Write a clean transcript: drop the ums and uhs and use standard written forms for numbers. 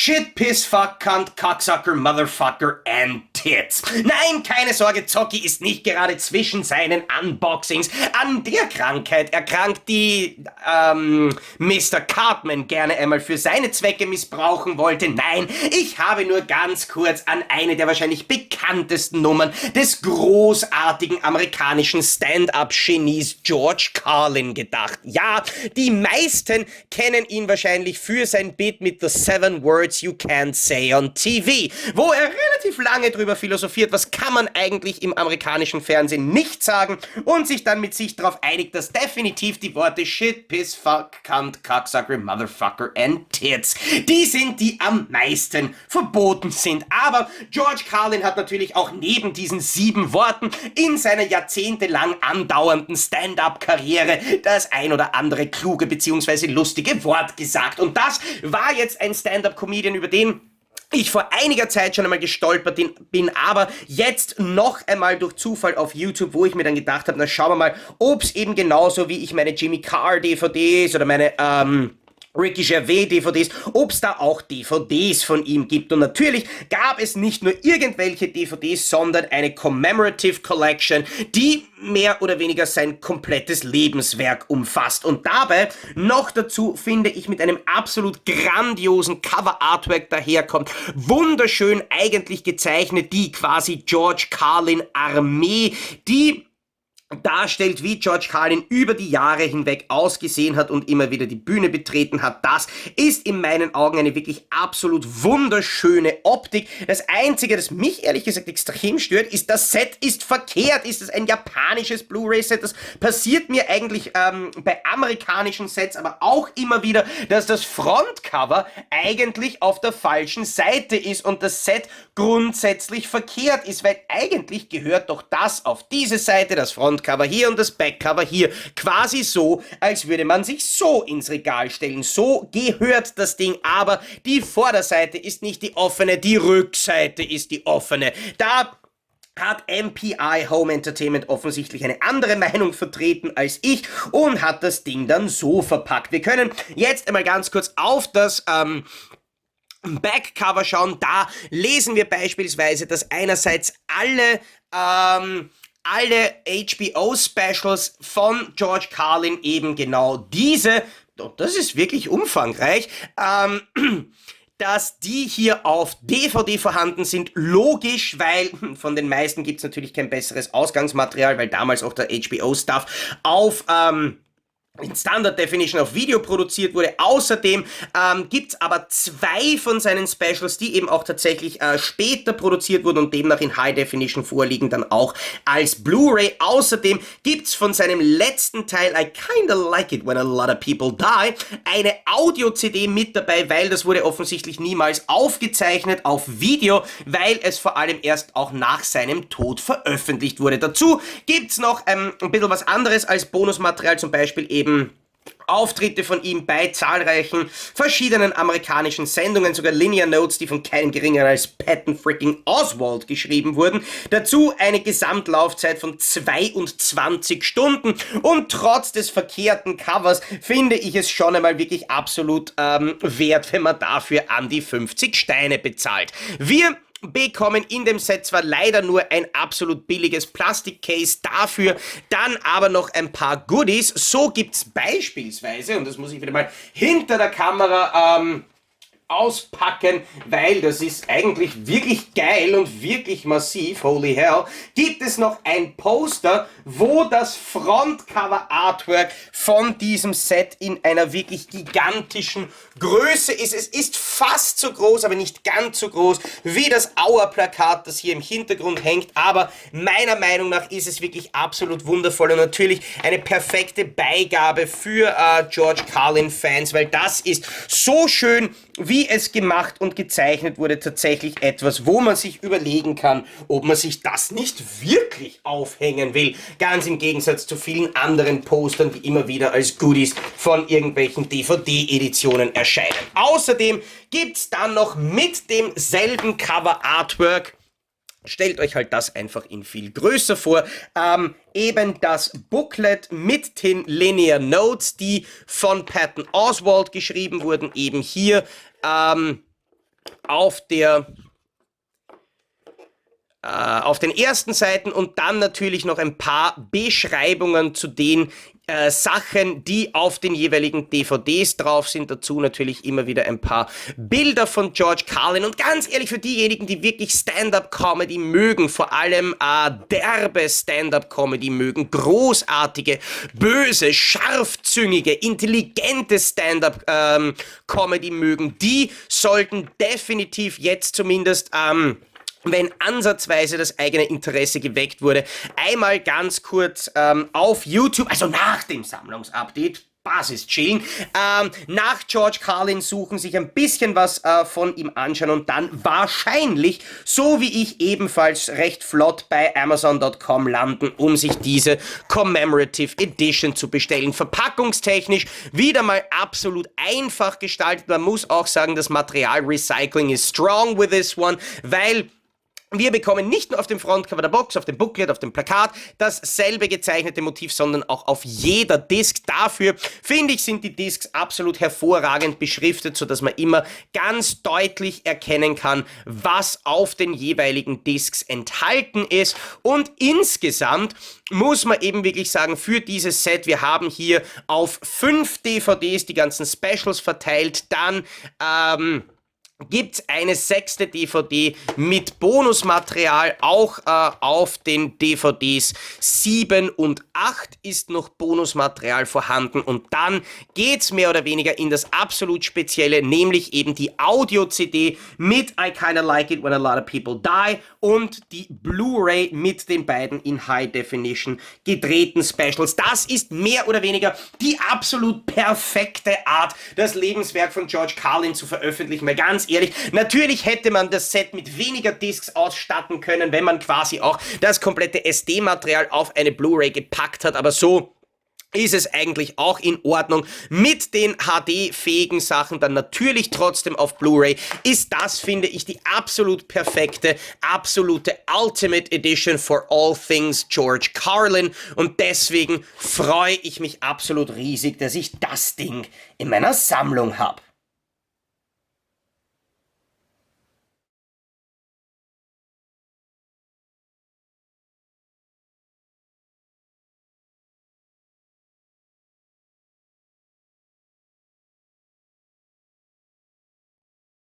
Shit, Piss, Fuck, Cunt, Cocksucker, Motherfucker and Tits. Nein, keine Sorge, Zocki ist nicht gerade zwischen seinen Unboxings an der Krankheit erkrankt, die Mr. Cartman gerne einmal für seine Zwecke missbrauchen wollte. Nein, ich habe nur ganz kurz an eine der wahrscheinlich bekanntesten Nummern des großartigen amerikanischen Stand-up-Genies George Carlin gedacht. Ja, die meisten kennen ihn wahrscheinlich für sein Bit mit The 7 Words You Can't Say on TV, wo er relativ lange drüber philosophiert, was kann man eigentlich im amerikanischen Fernsehen nicht sagen und sich dann mit sich darauf einigt, dass definitiv die Worte Shit, Piss, Fuck, Cunt, Cocksucker, Motherfucker and Tits, die sind, die am meisten verboten sind. Aber George Carlin hat natürlich auch neben diesen 7 Worten in seiner jahrzehntelang andauernden Stand-up-Karriere das ein oder andere kluge bzw. lustige Wort gesagt. Und das war jetzt ein Stand-up-Comedian, über den ich vor einiger Zeit schon einmal gestolpert bin, aber jetzt noch einmal durch Zufall auf YouTube, wo ich mir dann gedacht habe, na schauen wir mal, ob es eben genauso wie ich meine Jimmy Carr DVDs oder meine Ricky Gervais DVDs, ob es da auch DVDs von ihm gibt. Und natürlich gab es nicht nur irgendwelche DVDs, sondern eine Commemorative Collection, die mehr oder weniger sein komplettes Lebenswerk umfasst. Und dabei noch dazu, finde ich, mit einem absolut grandiosen Cover-Artwork daherkommt. Wunderschön eigentlich gezeichnet, die quasi George Carlin Armee, die darstellt, wie George Carlin über die Jahre hinweg ausgesehen hat und immer wieder die Bühne betreten hat. Das ist in meinen Augen eine wirklich absolut wunderschöne Optik. Das Einzige, das mich ehrlich gesagt extrem stört, ist, das Set ist verkehrt. Ist es ein japanisches Blu-ray-Set? Das passiert mir eigentlich bei amerikanischen Sets, aber auch immer wieder, dass das Frontcover eigentlich auf der falschen Seite ist und das Set grundsätzlich verkehrt ist, weil eigentlich gehört doch das auf diese Seite, das Frontcover hier und das Backcover hier, quasi so, als würde man sich so ins Regal stellen. So gehört das Ding, aber die Vorderseite ist nicht die offene, die Rückseite ist die offene. Da hat MPI Home Entertainment offensichtlich eine andere Meinung vertreten als ich und hat das Ding dann so verpackt. Wir können jetzt einmal ganz kurz auf das Backcover schauen. Da lesen wir beispielsweise, dass einerseits alle HBO-Specials von George Carlin eben genau diese, das ist wirklich umfangreich, dass die hier auf DVD vorhanden sind. Logisch, weil von den meisten gibt es natürlich kein besseres Ausgangsmaterial, weil damals auch der HBO-Stuff auf in Standard Definition auf Video produziert wurde. Außerdem gibt's aber 2 von seinen Specials, die eben auch tatsächlich später produziert wurden und demnach in High Definition vorliegen, dann auch als Blu-ray. Außerdem gibt's von seinem letzten Teil, I Kinda Like It When a Lot of People Die, eine Audio-CD mit dabei, weil das wurde offensichtlich niemals aufgezeichnet auf Video, weil es vor allem erst auch nach seinem Tod veröffentlicht wurde. Dazu gibt's noch ein bisschen was anderes als Bonusmaterial, zum Beispiel eben Auftritte von ihm bei zahlreichen verschiedenen amerikanischen Sendungen, sogar Linear Notes, die von keinem geringeren als Patton freaking Oswalt geschrieben wurden. Dazu eine Gesamtlaufzeit von 22 Stunden und trotz des verkehrten Covers finde ich es schon einmal wirklich absolut wert, wenn man dafür an die 50 Steine bezahlt. Wir bekommen in dem Set zwar leider nur ein absolut billiges Plastikcase, dafür dann aber noch ein paar Goodies. So gibt's beispielsweise, und das muss ich wieder mal hinter der Kamera auspacken, weil das ist eigentlich wirklich geil und wirklich massiv, holy hell, gibt es noch ein Poster, wo das Frontcover-Artwork von diesem Set in einer wirklich gigantischen Größe ist. Es ist fast so groß, aber nicht ganz so groß wie das Auer-Plakat, das hier im Hintergrund hängt, aber meiner Meinung nach ist es wirklich absolut wundervoll und natürlich eine perfekte Beigabe für George Carlin-Fans, weil das ist so schön, wie es gemacht und gezeichnet wurde, tatsächlich etwas, wo man sich überlegen kann, ob man sich das nicht wirklich aufhängen will. Ganz im Gegensatz zu vielen anderen Postern, die immer wieder als Goodies von irgendwelchen DVD-Editionen erscheinen. Außerdem gibt's dann noch mit demselben Cover-Artwork, stellt euch halt das einfach in viel größer vor, eben das Booklet mit den Linear Notes, die von Patton Oswalt geschrieben wurden, eben hier auf den ersten Seiten und dann natürlich noch ein paar Beschreibungen zu den Sachen, die auf den jeweiligen DVDs drauf sind. Dazu natürlich immer wieder ein paar Bilder von George Carlin. Und ganz ehrlich, für diejenigen, die wirklich Stand-Up-Comedy mögen, vor allem derbe Stand-Up-Comedy mögen, großartige, böse, scharfzüngige, intelligente Stand-Up-Comedy mögen, die sollten definitiv jetzt zumindest wenn ansatzweise das eigene Interesse geweckt wurde, einmal ganz kurz auf YouTube, also nach dem Sammlungsupdate, Basis chillen, nach George Carlin suchen, sich ein bisschen was von ihm anschauen und dann wahrscheinlich, so wie ich ebenfalls recht flott bei Amazon.com landen, um sich diese Commemorative Edition zu bestellen. Verpackungstechnisch wieder mal absolut einfach gestaltet. Man muss auch sagen, das Materialrecycling ist strong with this one, weil wir bekommen nicht nur auf dem Frontcover der Box, auf dem Booklet, auf dem Plakat dasselbe gezeichnete Motiv, sondern auch auf jeder Disc. Dafür, finde ich, sind die Discs absolut hervorragend beschriftet, sodass man immer ganz deutlich erkennen kann, was auf den jeweiligen Discs enthalten ist. Und insgesamt muss man eben wirklich sagen, für dieses Set, wir haben hier auf 5 DVDs die ganzen Specials verteilt, dann gibt's eine 6. DVD mit Bonusmaterial, auch auf den DVDs 7 und 8 ist noch Bonusmaterial vorhanden und dann geht's mehr oder weniger in das absolut Spezielle, nämlich eben die Audio-CD mit I Kinda Like It When a Lot of People Die und die Blu-ray mit den beiden in High Definition gedrehten Specials. Das ist mehr oder weniger die absolut perfekte Art, das Lebenswerk von George Carlin zu veröffentlichen, weil ganz ehrlich, natürlich hätte man das Set mit weniger Discs ausstatten können, wenn man quasi auch das komplette SD-Material auf eine Blu-ray gepackt hat, aber so ist es eigentlich auch in Ordnung. Mit den HD-fähigen Sachen dann natürlich trotzdem auf Blu-ray ist das, finde ich, die absolut perfekte, absolute Ultimate Edition for all things George Carlin und deswegen freue ich mich absolut riesig, dass ich das Ding in meiner Sammlung habe.